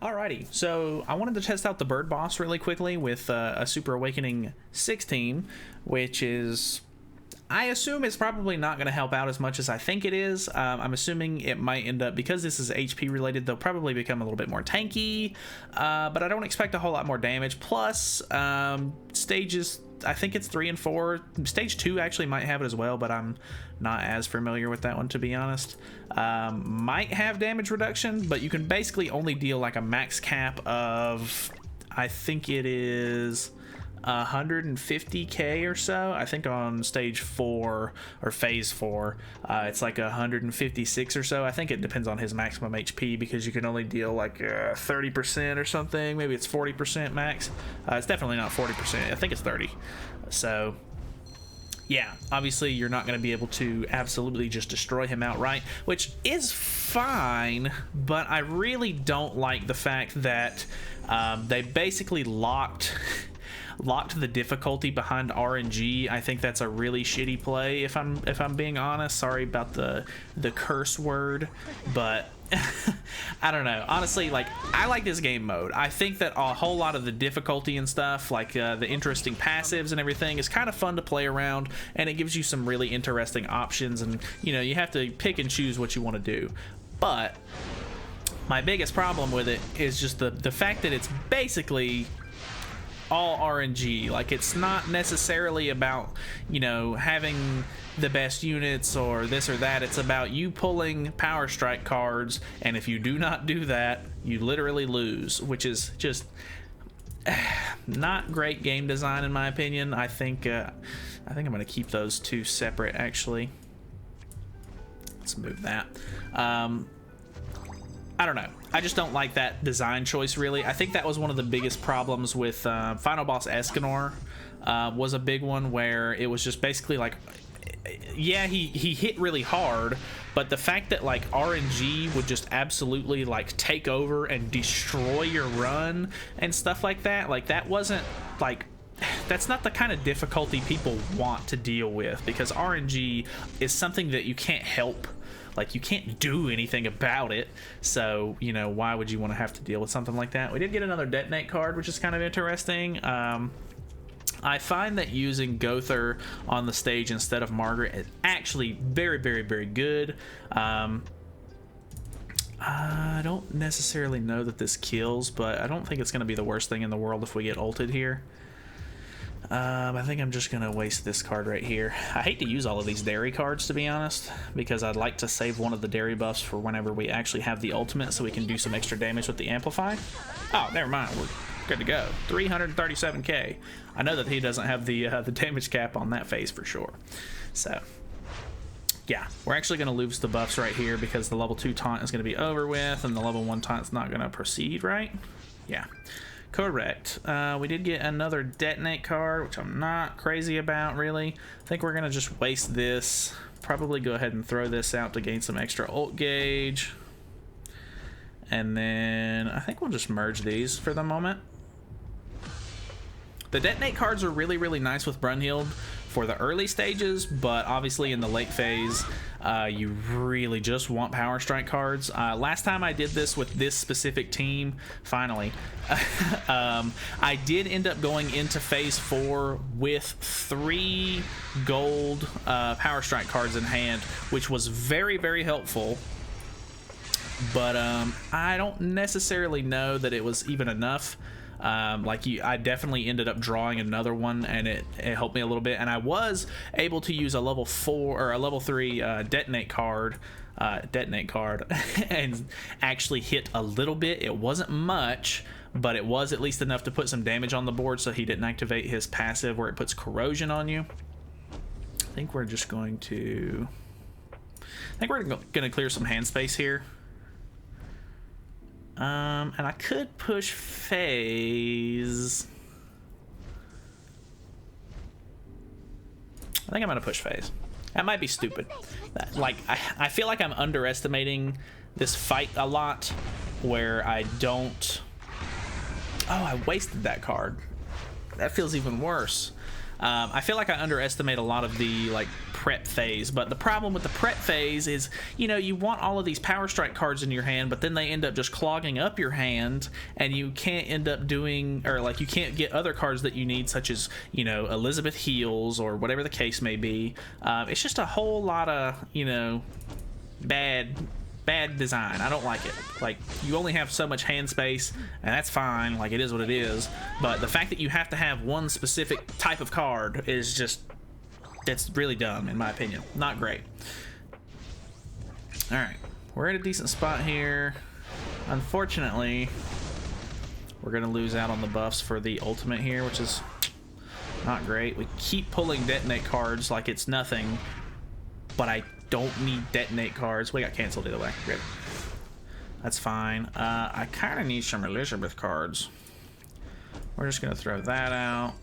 Alrighty, so I wanted to test out the bird boss really quickly with a Super Awakening 16, which is, I assume it's probably not going to help out as much as I think it is. I'm assuming it might end up, because this is HP related, they'll probably become a little bit more tanky, but I don't expect a whole lot more damage. Plus, stages, I think it's 3 and 4. Stage 2 actually might have it as well, but I'm not as familiar with that one, to be honest. Might have damage reduction, but you can basically only deal like a max cap of, I think it is 150k or so. I think on stage 4 or phase 4 it's like 156 or so. I think it depends on his maximum HP, because you can only deal like 30% or something. Maybe it's 40% max. It's definitely not 40%. I think it's 30. So yeah, obviously you're not going to be able to absolutely just destroy him outright, which is fine, but I really don't like the fact that they basically locked the difficulty behind RNG. I think that's a really shitty play, if I'm being honest. Sorry about the curse word, but I don't know. Honestly, like, I like this game mode. I think that a whole lot of the difficulty and stuff, like the interesting passives and everything, is kind of fun to play around, and it gives you some really interesting options, and you know, you have to pick and choose what you want to do. But my biggest problem with it is just the fact that it's basically all RNG. Like, it's not necessarily about, you know, having the best units or this or that. It's about you pulling power strike cards, and if you do not do that, you literally lose, which is just not great game design in my opinion. I think I'm gonna keep those two separate, actually. Let's move that. I don't know. I just don't like that design choice, really. I think that was one of the biggest problems with Final Boss Escanor. Was a big one, where it was just basically like, yeah, he hit really hard, but the fact that like RNG would just absolutely like take over and destroy your run and stuff like that wasn't like, that's not the kind of difficulty people want to deal with, because RNG is something that you can't help. Like, you can't do anything about it, so, you know, why would you want to have to deal with something like that? We did get another detonate card, which is kind of interesting. I find that using Gother on the stage instead of Margaret is actually very, very, very good. I don't necessarily know that this kills, but I don't think it's going to be the worst thing in the world if we get ulted here. I think I'm just gonna waste this card right here. I hate to use all of these dairy cards, to be honest, because I'd like to save one of the dairy buffs for whenever we actually have the ultimate, so we can do some extra damage with the amplify. Oh, never mind, we're good to go. 337k. I know that he doesn't have the damage cap on that phase for sure. So yeah, we're actually going to lose the buffs right here, because the level 2 taunt is going to be over with, and the level 1 taunt is not going to proceed, right? Yeah. Correct. We did get another detonate card, which I'm not crazy about, really. I think we're gonna just waste this. Probably go ahead and throw this out to gain some extra ult gauge. And then I think we'll just merge these for the moment. The detonate cards are really, really nice with Brunhild for the early stages, but obviously in the late phase, you really just want power strike cards. Last time I did this with this specific team, finally, I did end up going into phase 4 with 3 gold power strike cards in hand, which was very, very helpful. But I don't necessarily know that it was even enough. I definitely ended up drawing another one, and it helped me a little bit, and I was able to use a level 4 or a level 3 detonate card and actually hit a little bit. It wasn't much, but it was at least enough to put some damage on the board, so he didn't activate his passive where it puts corrosion on you. I think we're just going to clear some hand space here. And I could push phase. I think I'm gonna push phase. That might be stupid. Like, I feel like I'm underestimating this fight a lot, where I don't... Oh, I wasted that card. That feels even worse. I feel like I underestimate a lot of the like prep phase, but the problem with the prep phase is, you know, you want all of these power strike cards in your hand, but then they end up just clogging up your hand, and you can't end up doing, or like you can't get other cards that you need, such as, you know, Elizabeth heals or whatever the case may be. It's just a whole lot of, you know, bad design. I don't like it. Like, you only have so much hand space, and that's fine, like it is what it is, but the fact that you have to have one specific type of card is just, that's really dumb in my opinion. Not great. Alright, we're at a decent spot here. Unfortunately, we're gonna lose out on the buffs for the ultimate here, which is not great. We keep pulling detonate cards like it's nothing, but I don't need detonate cards. We got canceled either way. Good. That's fine. I kind of need some Elizabeth cards. We're just gonna throw that out.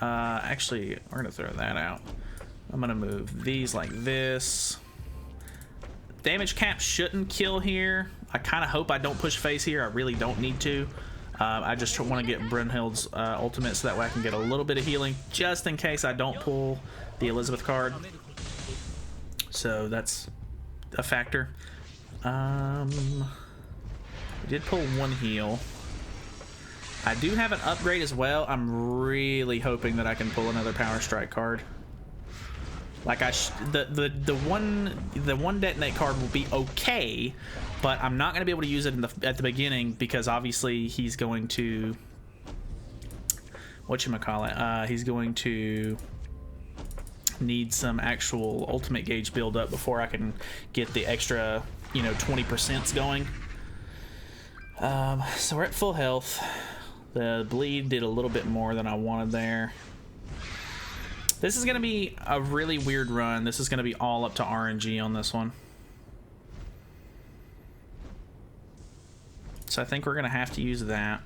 Actually, we're gonna throw that out. I'm gonna move these like this. Damage cap shouldn't kill here. I kind of hope I don't push face here. I really don't need to. I just want to get Brunhild's ultimate so that way I can get a little bit of healing just in case I don't pull the Elizabeth card. So that's a factor. We did pull one heal. I do have an upgrade as well. I'm really hoping that I can pull another power strike card. Like the one detonate card will be okay, but I'm not going to be able to use it at the beginning because obviously he's going to whatchamacallit, he's going to need some actual ultimate gauge build up before I can get the extra, you know, 20% going. So we're at full health. The bleed did a little bit more than I wanted there. This is going to be a really weird run. This is going to be all up to RNG on this one. So I think we're going to have to use that.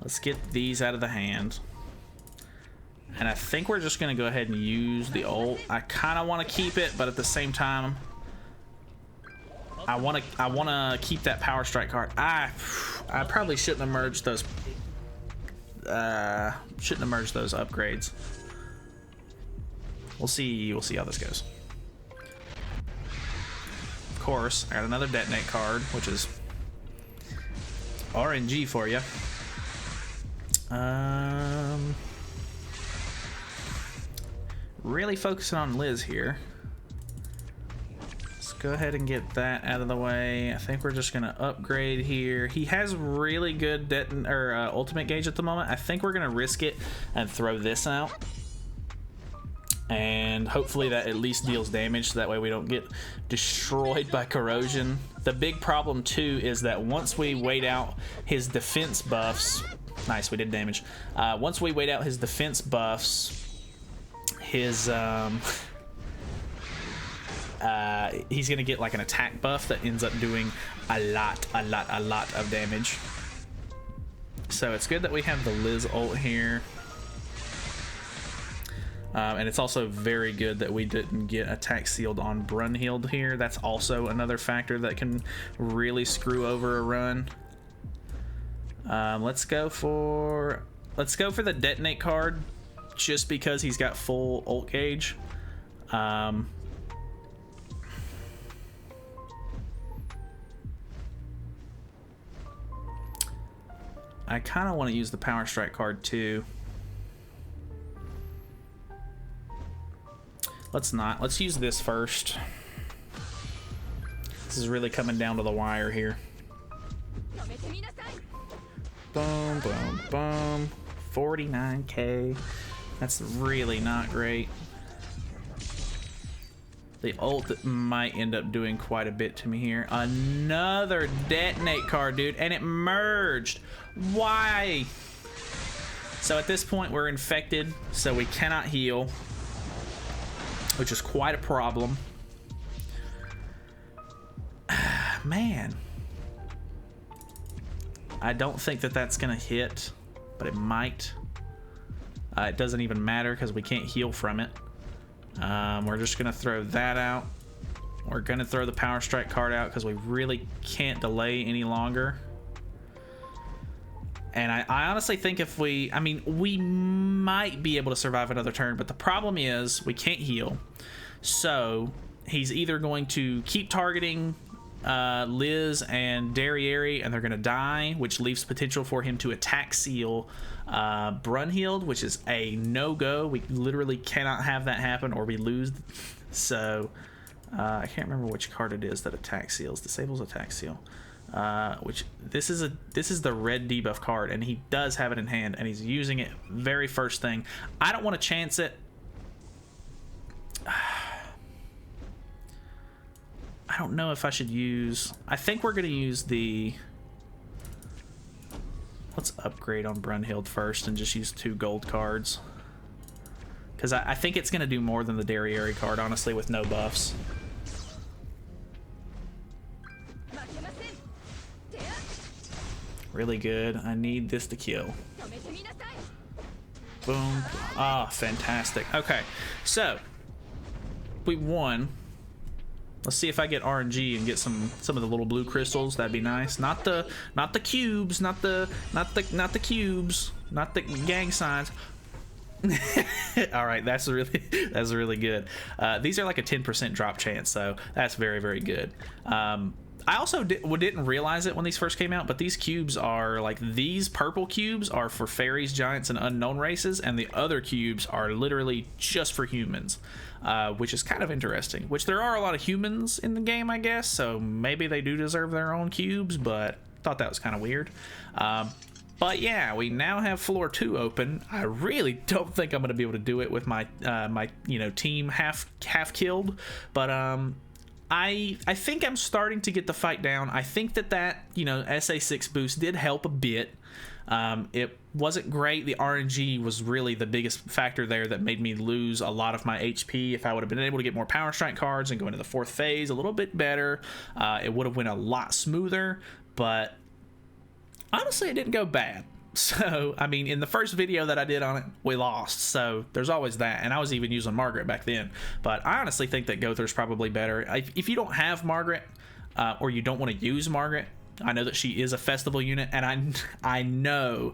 Let's get these out of the hand. And I think we're just going to go ahead and use the ult. I kind of want to keep it, but at the same time, I want to keep that power strike card. I probably shouldn't have merged those. Shouldn't have merged those upgrades. We'll see how this goes. Of course, I got another detonate card, which is RNG for you. Really focusing on Liz here. Let's go ahead and get that out of the way. I think we're just gonna upgrade here. He has really good ultimate gauge at the moment. I think we're gonna risk it and throw this out, and hopefully that at least deals damage, so that way we don't get destroyed by corrosion. The big problem too is that once we wait out his defense buffs, nice, we did damage. Once we wait out his defense buffs, his he's gonna get like an attack buff that ends up doing a lot of damage. So it's good that we have the Liz ult here, and it's also very good that we didn't get attack sealed on Brunhild here. That's also another factor that can really screw over a run. Let's go for the detonate card, just because he's got full ult gauge. I kind of want to use the power strike card too. Let's not. Let's use this first. This is really coming down to the wire here. Boom, boom, boom. 49k. That's really not great. The ult might end up doing quite a bit to me here. Another detonate card, dude, and it merged. Why? So at this point, we're infected, so we cannot heal, which is quite a problem. Man. I don't think that that's gonna hit, but it might. It doesn't even matter because we can't heal from it. We're just gonna throw that out. We're gonna throw the power strike card out because we really can't delay any longer. And I honestly think if we, I mean, we might be able to survive another turn, but the problem is we can't heal. So he's either going to keep targeting Liz and Derriere, and they're going to die, which leaves potential for him to attack seal Brunhild, which is a no-go. We literally cannot have that happen or we lose. So I can't remember which card it is that attacks seals. Disables attack seal. Which this is the red debuff card, and he does have it in hand, and he's using it very first thing. I don't want to chance it. I don't know if I should use. I think we're gonna use the. Let's upgrade on Brunhild first and just use 2 gold cards, because I think it's gonna do more than the Derriere card, honestly, with no buffs. Really good. I need this to kill. Boom. Ah, fantastic. Okay, so we won. Let's see if I get RNG and get some of the little blue crystals. That'd be nice. Not the cubes, not the cubes, not the gang signs. All right, that's really good. These are like a 10% drop chance, so that's very good. I also didn't realize it when these first came out, but these cubes are like, these purple cubes are for fairies, giants, and unknown races, and the other cubes are literally just for humans, which is kind of interesting. Which there are a lot of humans in the game, I guess, so maybe they do deserve their own cubes, but thought that was kind of weird. But yeah, we now have floor 2 open. I really don't think I'm going to be able to do it with my my team half killed, but I think I'm starting to get the fight down. I think that SA6 boost did help a bit. It wasn't great. The RNG was really the biggest factor there that made me lose a lot of my HP. If I would have been able to get more Power Strike cards and go into the 4th phase a little bit better, it would have went a lot smoother. But honestly, it didn't go bad. So, I mean, in the first video that I did on it, we lost. So there's always that. And I was even using Margaret back then. But I honestly think that Gother's probably better. If you don't have Margaret, or you don't want to use Margaret, I know that she is a festival unit, and I know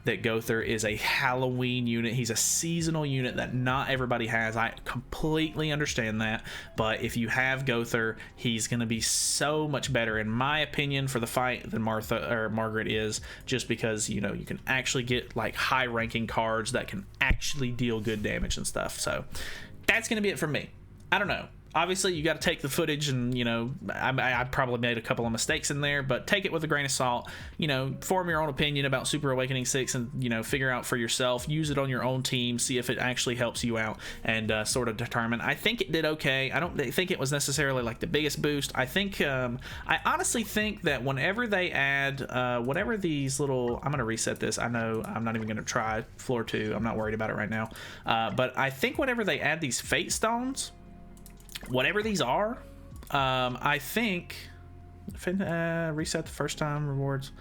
that Gother is a Halloween unit. He's a seasonal unit that not everybody has. I completely understand that, but if you have Gother, he's going to be so much better, in my opinion, for the fight than Margaret is, just because you can actually get like high-ranking cards that can actually deal good damage and stuff. So that's going to be it for me. I don't know. Obviously, you got to take the footage, and I probably made a couple of mistakes in there, but take it with a grain of salt. Form your own opinion about Super Awakening 6, and figure out for yourself. Use it on your own team. See if it actually helps you out, and sort of determine. I think it did okay. I don't think it was necessarily like the biggest boost. I think I honestly think that whenever they add whatever these little, I'm gonna reset this. I know I'm not even gonna try floor 2. I'm not worried about it right now. But I think whenever they add these fate stones, whatever these are, I think reset the first time rewards.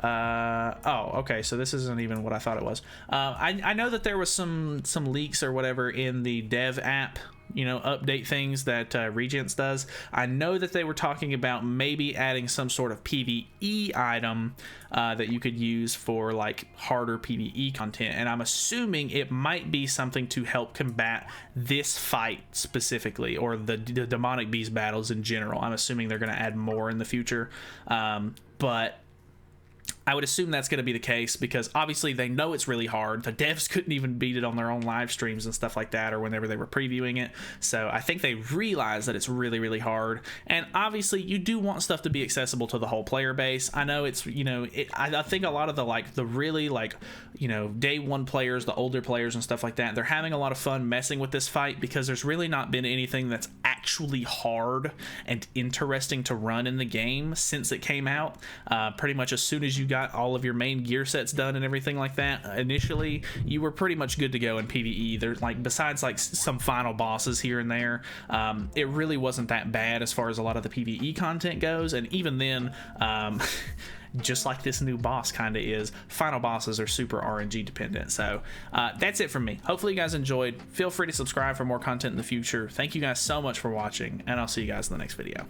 Oh, okay, so this isn't even what I thought it was. I know that there was some leaks or whatever in the dev app, update things that Regents does. I know that they were talking about maybe adding some sort of PvE item that you could use for like harder PvE content, and I'm assuming it might be something to help combat this fight specifically, or the demonic beast battles in general. I'm assuming they're going to add more in the future, but I would assume that's going to be the case, because obviously they know it's really hard. The devs couldn't even beat it on their own live streams and stuff like that, or whenever they were previewing it. So I think they realize that it's really hard. And obviously you do want stuff to be accessible to the whole player base. I know it's, I think a lot of the really day one players, the older players and stuff like that, they're having a lot of fun messing with this fight, because there's really not been anything that's actually hard and interesting to run in the game since it came out. Pretty much as soon as you got all of your main gear sets done and everything like that, initially you were pretty much good to go in PvE. There's besides some final bosses here and there, it really wasn't that bad as far as a lot of the PvE content goes. And even then, just like this new boss kind of is, final bosses are super RNG dependent. So that's it from me. Hopefully you guys enjoyed. Feel free to subscribe for more content in the future. Thank you guys so much for watching, and I'll see you guys in the next video.